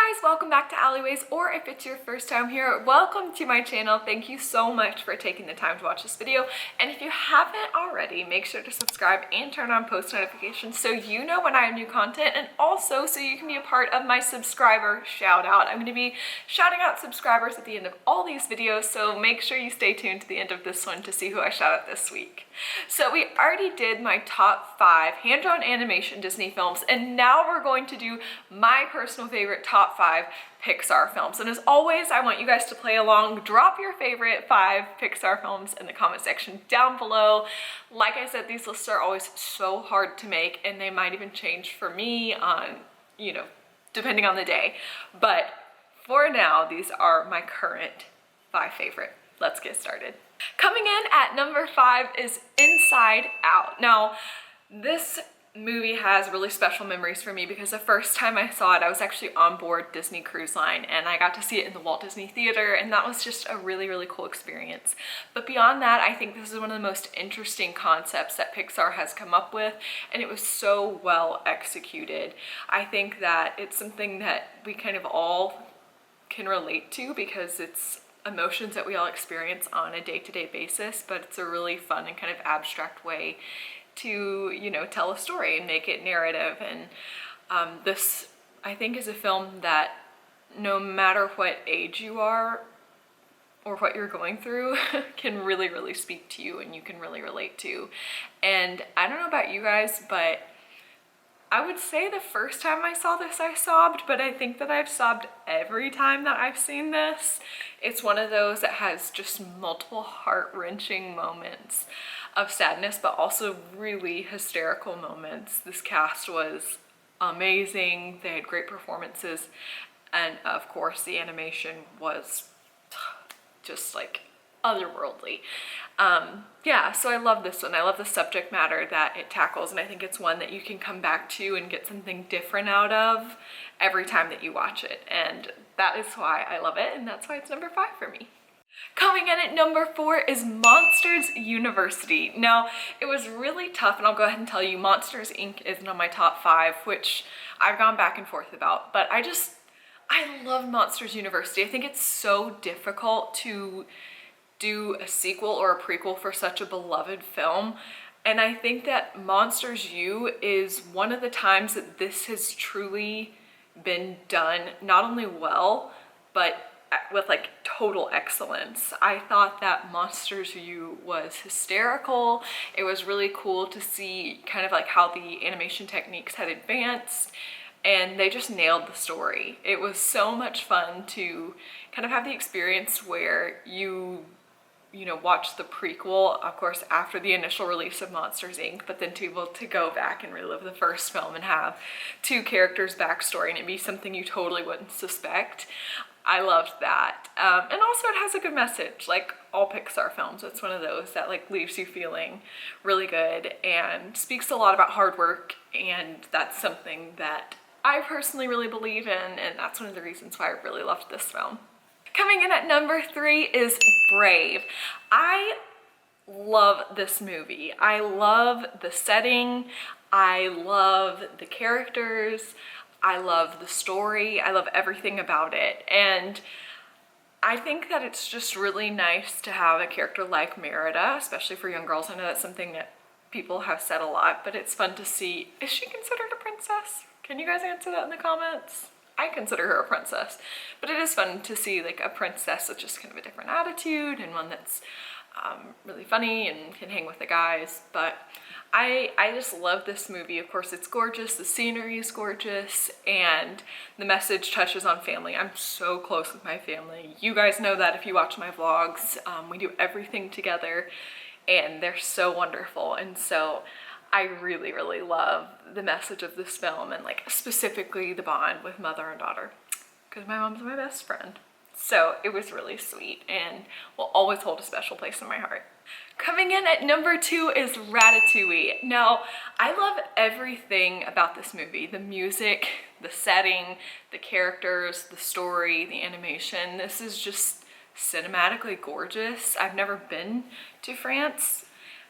guys, welcome back to Alleyways, or if it's your first time here, welcome to my channel. Thank you so much for taking the time to watch this video, and if you haven't already, make sure to subscribe and turn on post notifications so you know when I have new content, and also so you can be a part of my subscriber shout out. I'm going to be shouting out subscribers at the end of all these videos, so make sure you stay tuned to the end of this one to see who I shout out this week. So we already did my top 5 hand-drawn animation Disney films, and now we're going to do my personal favorite top 5 Pixar films. And as always, I want you guys to play along. Drop your favorite 5 Pixar films in the comment section down below. Like I said, these lists are always so hard to make, and they might even change for me on, depending on the day. But for now, these are my current 5 favorite. Let's get started. Coming in at number 5 is Inside Out. Now, this movie has really special memories for me because the first time I saw it, I was actually on board Disney Cruise Line, and I got to see it in the Walt Disney Theater, and that was just a really, really cool experience. But beyond that, I think this is one of the most interesting concepts that Pixar has come up with, and it was so well executed. I think that it's something that we kind of all can relate to because it's emotions that we all experience on a day-to-day basis, but it's a really fun and kind of abstract way to, tell a story and make it narrative. And this, I think, is a film that no matter what age you are or what you're going through can really, really speak to you and you can really relate to. And I don't know about you guys, but I would say the first time I saw this, I sobbed, but I think that I've sobbed every time that I've seen this. It's one of those that has just multiple heart-wrenching moments of sadness, but also really hysterical moments. This cast was amazing. They had great performances. And of course, the animation was just like otherworldly. Yeah, so I love this one. I love the subject matter that it tackles, and I think it's one that you can come back to and get something different out of every time that you watch it, and that is why I love it, and that's why it's number 5 for me. Coming in at number 4 is Monsters University. Now, it was really tough, and I'll go ahead and tell you, Monsters, Inc. isn't on my top 5, which I've gone back and forth about, but I love Monsters University. I think it's so difficult to do a sequel or a prequel for such a beloved film, and I think that Monsters U is one of the times that this has truly been done not only well, but with like total excellence. I thought that Monsters U was hysterical. It was really cool to see kind of like how the animation techniques had advanced, and they just nailed the story. It was so much fun to kind of have the experience where you watch the prequel, of course, after the initial release of Monsters, Inc., but then to be able to go back and relive the first film and have 2 characters' backstory and it be something you totally wouldn't suspect. I loved that. And also it has a good message, like all Pixar films. It's one of those that like leaves you feeling really good and speaks a lot about hard work, and that's something that I personally really believe in, and that's one of the reasons why I really loved this film. Coming in at number 3 is Brave. I love this movie. I love the setting. I love the characters. I love the story. I love everything about it. And I think that it's just really nice to have a character like Merida, especially for young girls. I know that's something that people have said a lot, but it's fun to see. Is she considered a princess? Can you guys answer that in the comments? I consider her a princess, but it is fun to see like a princess with just kind of a different attitude, and one that's really funny and can hang with the guys. But I just love this movie. Of course, it's gorgeous, the scenery is gorgeous, and the message touches on family. I'm so close with my family. You guys know that if you watch my vlogs. We do everything together, and they're so wonderful. And so I really, really love the message of this film, and like specifically the bond with mother and daughter, because my mom's my best friend. So it was really sweet and will always hold a special place in my heart. Coming in at number 2 is Ratatouille. Now, I love everything about this movie. The music, the setting, the characters, the story, the animation. This is just cinematically gorgeous. I've never been to France,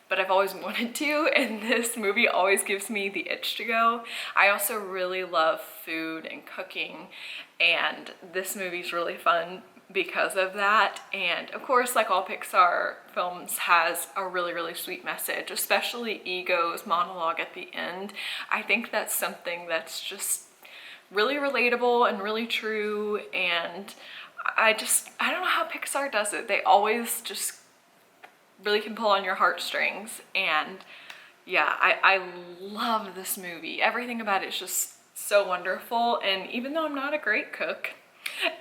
but I've always wanted to, and this movie always gives me the itch to go. I also really love food and cooking, and this movie's really fun because of that. And of course, like all Pixar films, has a really sweet message, especially Ego's monologue at the end. I think that's something that's just really relatable and really true, and I don't know how Pixar does it. They always just really can pull on your heartstrings. And yeah, I love this movie. Everything about it is just so wonderful. And even though I'm not a great cook,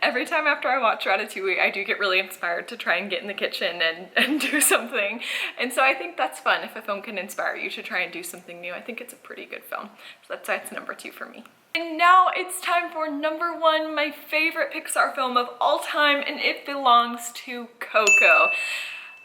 every time after I watch Ratatouille, I do get really inspired to try and get in the kitchen and do something. And so I think that's fun. If a film can inspire you to try and do something new, I think it's a pretty good film. So that's why it's number 2 for me. And now it's time for number 1, my favorite Pixar film of all time, and it belongs to Coco.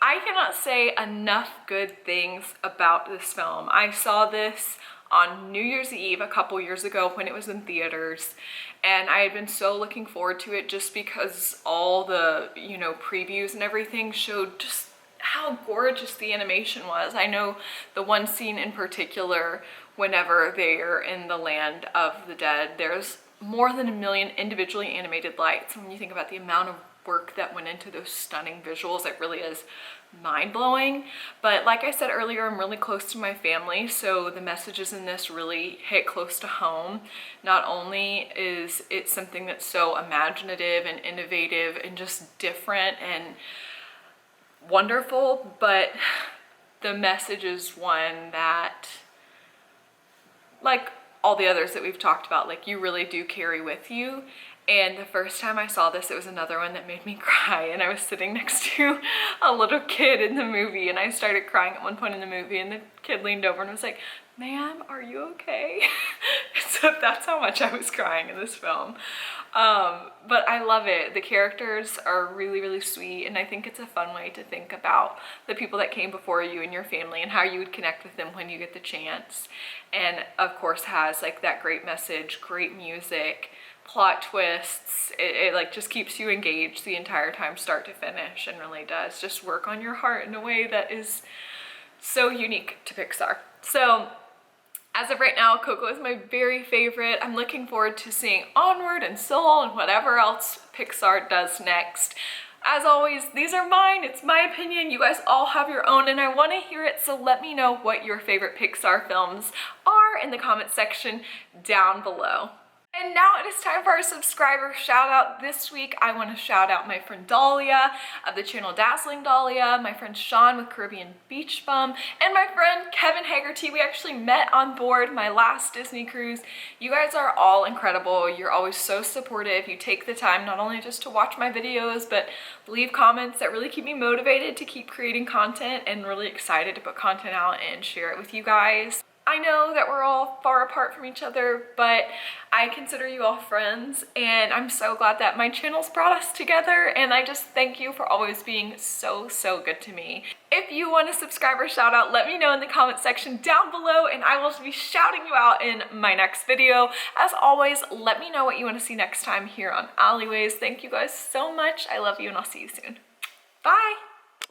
I cannot say enough good things about this film. I saw this on New Year's Eve a couple years ago when it was in theaters, and I had been so looking forward to it just because all the, you know, previews and everything showed just how gorgeous the animation was. I know the one scene in particular, whenever they're in the land of the dead, there's more than 1 million individually animated lights. When you think about the amount of work that went into those stunning visuals, it really is mind-blowing. But like I said earlier, I'm really close to my family, so the messages in this really hit close to home. Not only is it something that's so imaginative and innovative and just different and wonderful, but the message is one that, like all the others that we've talked about, like you really do carry with you. And the first time I saw this, it was another one that made me cry, and I was sitting next to a little kid in the movie, and I started crying at one point in the movie, and the kid leaned over and was like, "Ma'am, are you okay?" So that's how much I was crying in this film. But I love it. The characters are really sweet, and I think it's a fun way to think about the people that came before you and your family and how you would connect with them when you get the chance. And of course has like that great message, great music, plot twists. It like just keeps you engaged the entire time, start to finish, and really does just work on your heart in a way that is so unique to Pixar. So as of right now, Coco is my very favorite. I'm looking forward to seeing Onward and Soul and whatever else Pixar does next. As always, these are mine, it's my opinion, you guys all have your own, and I want to hear it, so let me know what your favorite Pixar films are in the comment section down below. And now it is time for our subscriber shout out. This week I want to shout out my friend Dahlia of the channel Dazzling Dahlia, my friend Sean with Caribbean Beach Bum, and my friend Kevin Haggerty. We actually met on board my last Disney cruise. You guys are all incredible. You're always so supportive. You take the time not only just to watch my videos, but leave comments that really keep me motivated to keep creating content, and really excited to put content out and share it with you guys. I know that we're all far apart from each other, but I consider you all friends, and I'm so glad that my channel's brought us together, and I just thank you for always being so good to me. If you want a subscriber shout out, let me know in the comment section down below, and I will be shouting you out in my next video. As always, let me know what you want to see next time here on Alleyways. Thank you guys so much. I love you, and I'll see you soon. Bye!